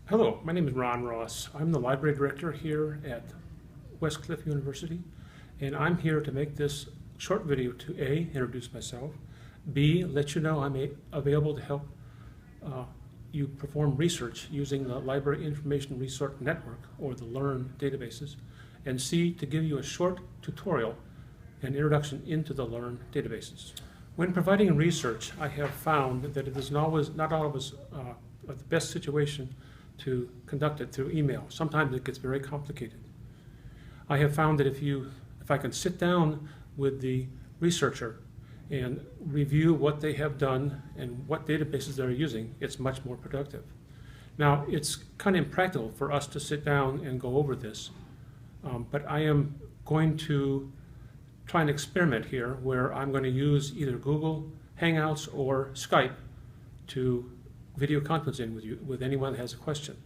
Hello, my name is Ron Ross. I'm the library director here at Westcliff University, and I'm here to make this short video to A, introduce myself, B, let you know available to help you perform research using the Library Information Resource Network, or the LIRN databases, and C, to give you a short tutorial and introduction into the LIRN databases. When providing research, I have found that it is not always the best situation to conduct it through email. Sometimes it gets very complicated. I have found that if I can sit down with the researcher and review what they have done and what databases they're using, it's much more productive. Now, it's kind of impractical for us to sit down and go over this, but I am going to try an experiment here where I'm going to use either Google Hangouts or Skype to video conferencing with you, with anyone that has a question.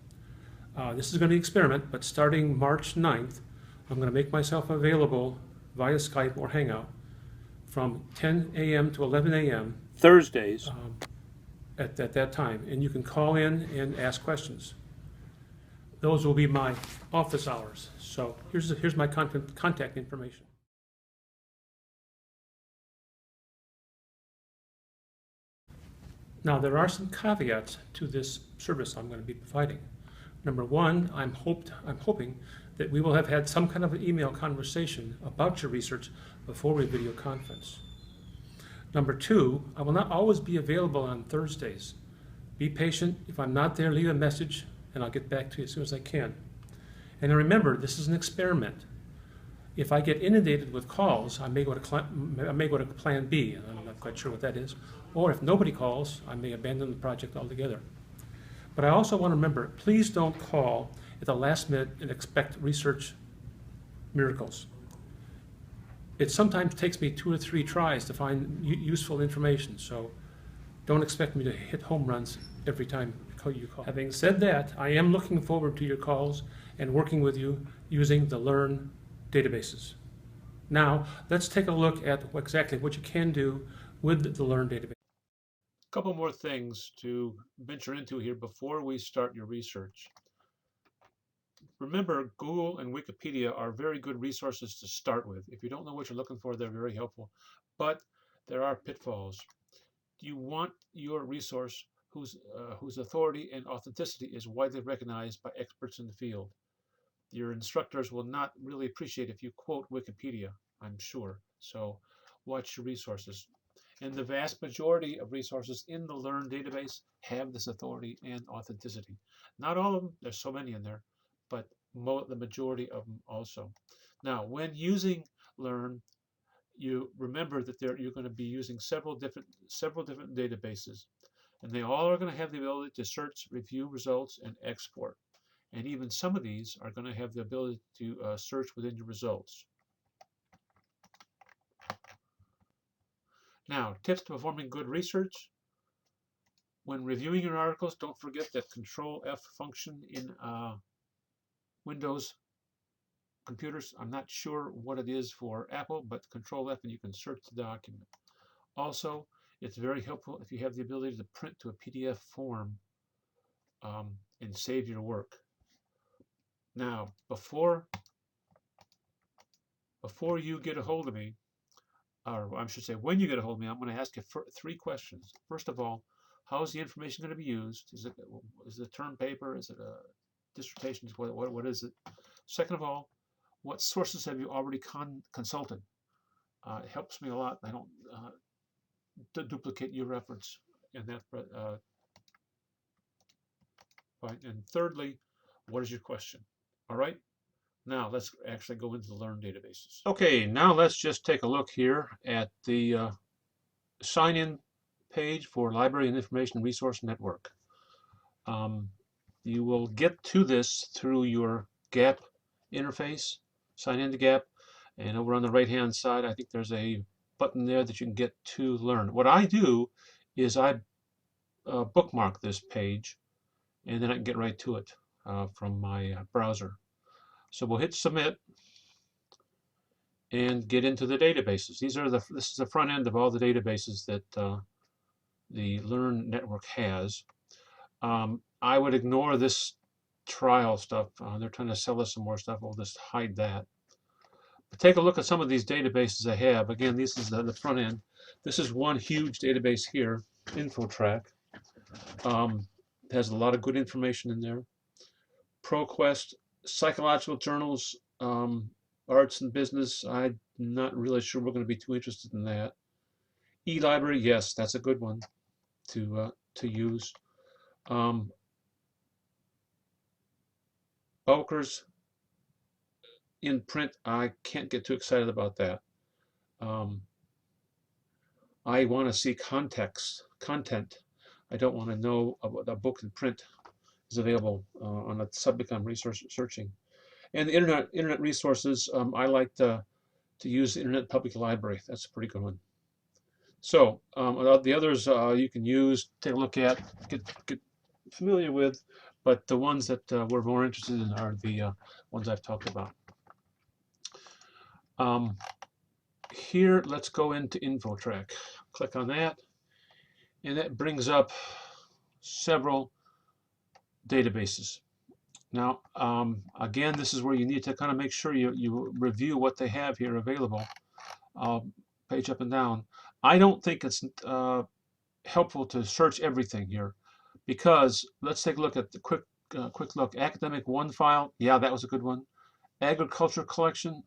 This is going to be an experiment, but starting March 9th, I'm going to make myself available via Skype or Hangout from 10 a.m. to 11 a.m. Thursdays at that time, and you can call in and ask questions. Those will be my office hours. So here's my contact information. Now, there are some caveats to this service I'm going to be providing. Number one, I'm hoping that we will have had some kind of an email conversation about your research before we video conference. Number two, I will not always be available on Thursdays. Be patient. If I'm not there, leave a message and I'll get back to you as soon as I can. And remember, this is an experiment. If I get inundated with calls, I may go to plan B, and I'm not quite sure what that is. Or if nobody calls, I may abandon the project altogether. But I also want to remember, please don't call at the last minute and expect research miracles. It sometimes takes me 2 or 3 tries to find useful information, so don't expect me to hit home runs every time you call. Having said that, I am looking forward to your calls and working with you using the LIRN databases. Now, let's take a look at exactly what you can do with the LIRN database. A couple more things to venture into here before we start your research. Remember, Google and Wikipedia are very good resources to start with. If you don't know what you're looking for, they're very helpful. But there are pitfalls. You want your resource whose authority and authenticity is widely recognized by experts in the field. Your instructors will not really appreciate if you quote Wikipedia, I'm sure. So watch your resources. And the vast majority of resources in the LIRN database have this authority and authenticity. Not all of them, there's so many in there, but the majority of them also. Now, when using LIRN, you remember that you're going to be using several different databases, and they all are going to have the ability to search, review results, and export. And even some of these are going to have the ability to search within your results. Now, tips to performing good research. When reviewing your articles, don't forget that Control F function in Windows computers. I'm not sure what it is for Apple, but Control F and you can search the document. Also, it's very helpful if you have the ability to print to a PDF form and save your work. Now, before you get a hold of me, or I should say when you get a hold of me, I'm going to ask you 3 questions. First of all, how is the information going to be used? Is it a term paper? Is it a dissertation? What is it? Second of all, what sources have you already consulted? It helps me a lot. I don't duplicate your efforts in that point. And thirdly, what is your question? All right. Now let's actually go into the LIRN databases. Okay, now let's just take a look here at the sign-in page for Library and Information Resource Network. You will get to this through your GAP interface, sign into GAP, and over on the right-hand side, I think there's a button there that you can get to LIRN. What I do is I bookmark this page, and then I can get right to it from my browser. So we'll hit submit and get into the databases. This is the front end of all the databases that the LIRN network has. I would ignore this trial stuff. They're trying to sell us some more stuff. We'll just hide that. But take a look at some of these databases I have. Again, this is the front end. This is one huge database here, InfoTrack. It has a lot of good information in there. ProQuest, psychological journals, arts and business. I'm not really sure we're going to be too interested in that. eLibrary, yes, that's a good one to use. Bowker's in print, I can't get too excited about that. I want to see content. I don't want to know about a book in print is available on a subject I'm searching. And the internet resources, I like to use the Internet Public Library. That's a pretty good one. So the others you can use, take a look at, get familiar with, but the ones that we're more interested in are the ones I've talked about. Here, let's go into InfoTrack. Click on that, and that brings up several databases. Now, again, this is where you need to kind of make sure you review what they have here available, page up and down. I don't think it's helpful to search everything here, because let's take a look at the quick look. Academic one file, yeah, that was a good one. Agriculture collection,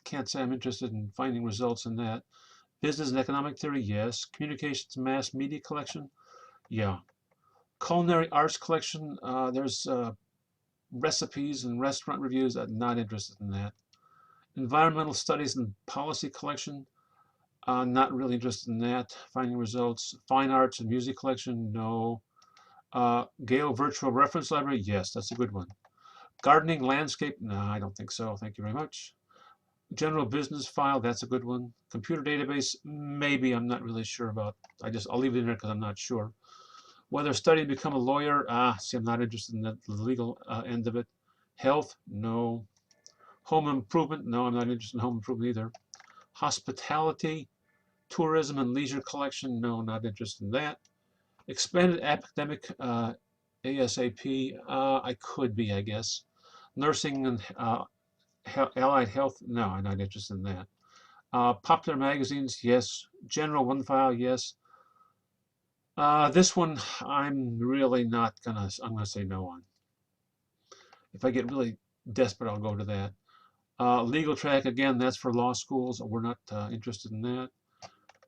can't say I'm interested in finding results in that. Business and economic theory, yes. Communications mass media collection, yeah. Culinary arts collection, there's recipes and restaurant reviews. I'm not interested in that. Environmental studies and policy collection, not really interested in that. Finding results. Fine arts and music collection, no. Gale virtual reference library, yes, that's a good one. Gardening landscape, no, I don't think so. Thank you very much. General business file, that's a good one. Computer database, maybe, I'm not really sure about. I'll leave it in there because I'm not sure. Whether study to become a lawyer, see, I'm not interested in the legal end of it. Health, no. Home improvement, no, I'm not interested in home improvement either. Hospitality, tourism and leisure collection, no, not interested in that. Expanded academic ASAP, I could be, I guess. Nursing and allied health, no, I'm not interested in that. Popular magazines, yes. General one file, yes. This one, I'm really not gonna, I'm gonna say no on. If I get really desperate, I'll go to that. Legal track, again, that's for law schools. We're not interested in that.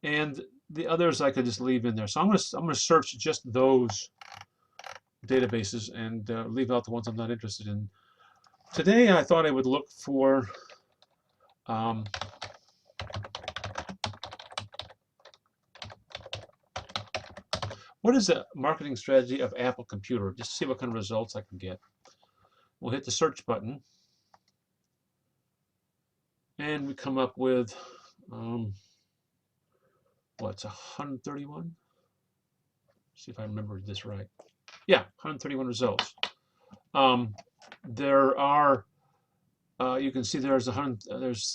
And the others I could just leave in there. So I'm gonna search just those databases and leave out the ones I'm not interested in. Today I thought I would look for what is the marketing strategy of Apple Computer? Just to see what kind of results I can get. We'll hit the search button, and we come up with what's 131? See if I remember this right. Yeah, 131 results. There are, you can see there's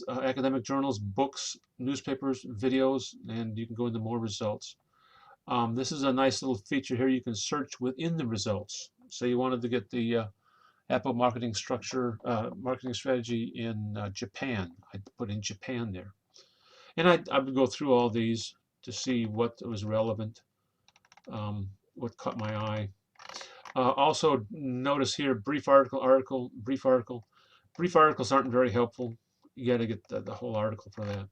academic journals, books, newspapers, videos, and you can go into more results. This is a nice little feature here. You can search within the results. So you wanted to get the Apple marketing strategy in Japan. I put in Japan there, and I would go through all these to see what was relevant, what caught my eye. Also, notice here, brief article, brief article. Brief articles aren't very helpful. You got to get the whole article for that.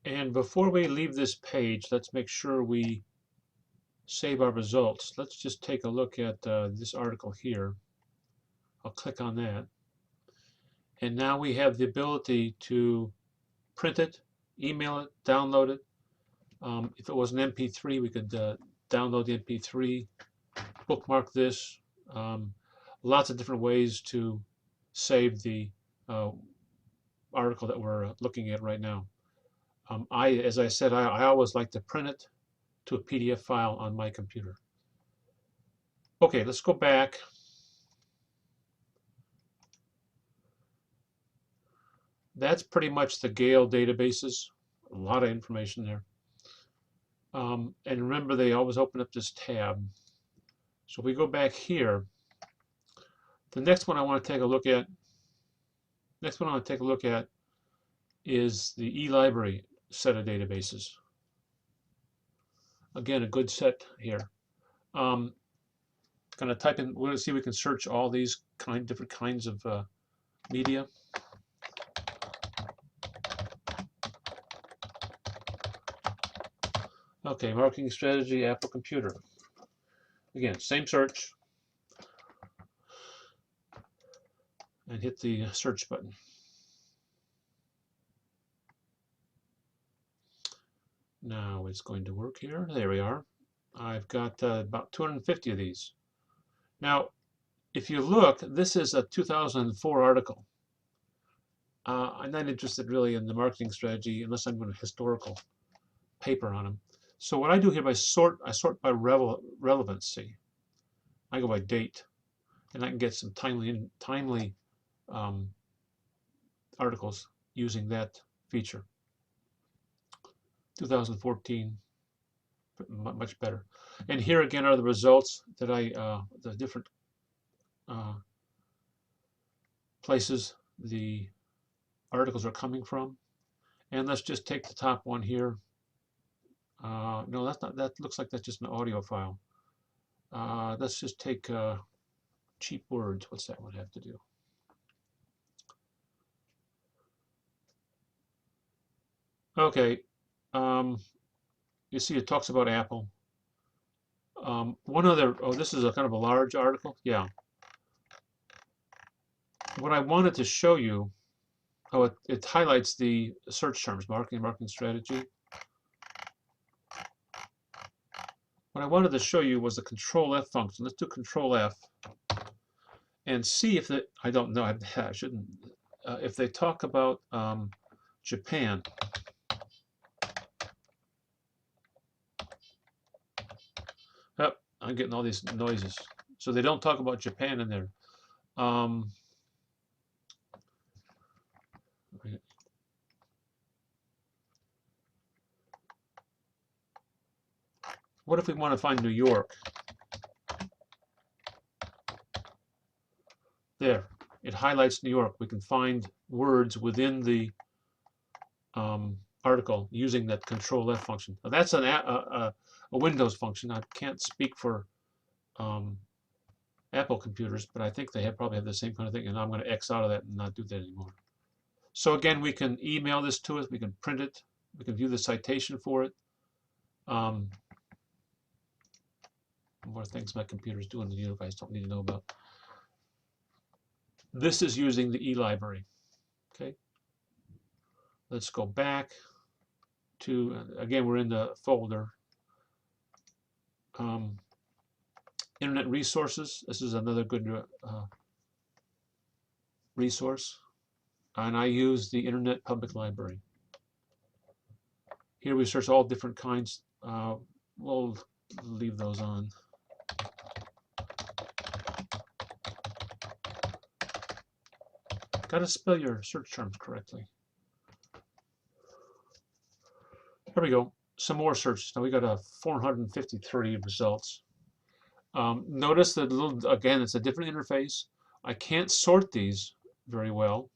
And before we leave this page, let's make sure we save our results. Let's just take a look at this article here. I'll click on that. And now we have the ability to print it, email it, download it. If it was an MP3, we could download the MP3, bookmark this. Lots of different ways to save the article that we're looking at right now. As I said, I always like to print it to a PDF file on my computer. Okay, let's go back. That's pretty much the Gale databases. A lot of information there. And remember, they always open up this tab. So if we go back here, the next one I want to take a look at, is the eLibrary set of databases. Again, a good set here. Going to type in, we're going to see if we can search all these different kinds of media. Okay, marketing strategy, Apple Computer. Again, same search. And hit the search button. Now it's going to work here. There we are. I've got about 250 of these. Now, if you look, this is a 2004 article. I'm not interested really in the marketing strategy unless I'm doing a historical paper on them. So what I do here, I sort by relevancy. I go by date, and I can get some timely articles using that feature. 2014, much better. And here again are the results that the different places the articles are coming from. And let's just take the top one here. No, that's not. That looks like that's just an audio file. Let's just take cheap words. What's that one have to do? Okay. You see, it talks about Apple. One other. Oh, this is a kind of a large article. Yeah. What I wanted to show you. Oh, it highlights the search terms: marketing strategy. What I wanted to show you was the Control F function. Let's do Control F and see if I don't know. I shouldn't. If they talk about Japan. Oh, I'm getting all these noises. So they don't talk about Japan in there. What if we want to find New York? There, it highlights New York. We can find words within the article using that Control F function. Now that's a Windows function. I can't speak for Apple computers, but I think they probably have the same kind of thing, and I'm going to X out of that and not do that anymore. So again, we can email this to us, we can print it, we can view the citation for it. More things my computer's doing that you guys don't need to know about. This is using the eLibrary. Okay. Let's go back to, again, we're in the folder. Internet resources. This is another good resource. And I use the Internet Public Library. Here we search all different kinds. We'll leave those on. Got to spell your search terms correctly. Here we go. Some more searches. Now we got 453 results. Notice that again, it's a different interface. I can't sort these very well,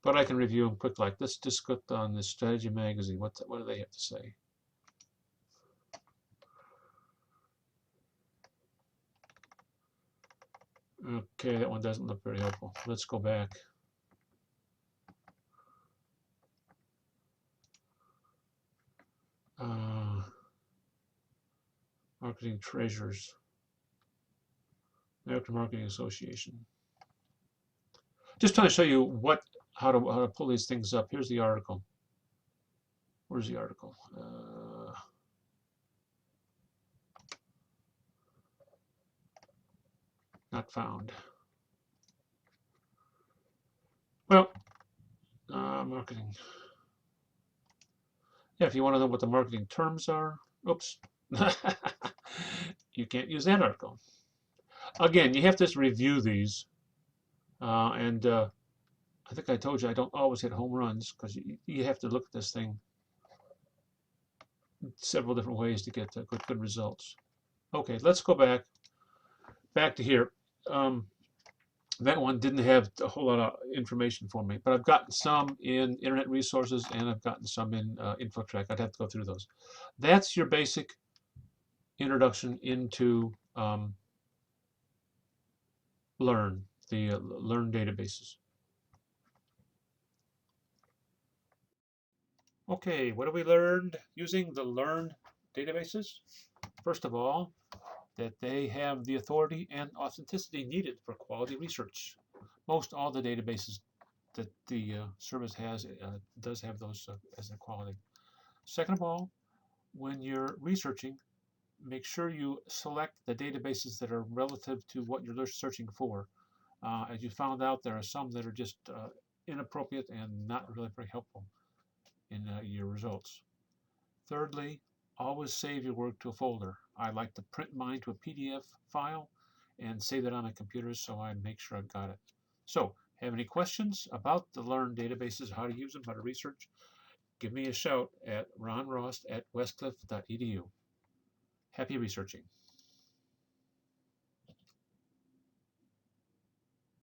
but I can review them quick. Like let's just click on the Strategy Magazine. What do they have to say? Okay, that one doesn't look very helpful. Let's go back. Marketing Treasures. American Marketing Association. Just trying to show you how to pull these things up. Here's the article. Where's the article? Not found. Well, marketing. Yeah, if you want to know what the marketing terms are, oops, you can't use that article. Again, you have to just review these, and I think I told you I don't always hit home runs because you have to look at this thing several different ways to get good results. Okay, let's go back to here. Um, that one didn't have a whole lot of information for me, but I've gotten some in Internet Resources and I've gotten some in InfoTrack. I'd have to go through those. That's your basic introduction into LIRN, the LIRN databases. Okay, what have we learned using the LIRN databases? First of all, that they have the authority and authenticity needed for quality research. Most all the databases that the service has does have those as a quality. Second of all, when you're researching, make sure you select the databases that are relative to what you're searching for. As you found out, there are some that are just inappropriate and not really very helpful in your results. Thirdly, always save your work to a folder. I like to print mine to a PDF file and save it on a computer so I make sure I've got it. So, have any questions about the LIRN databases, how to use them, how to research? Give me a shout at ronrost@westcliff.edu. Happy researching.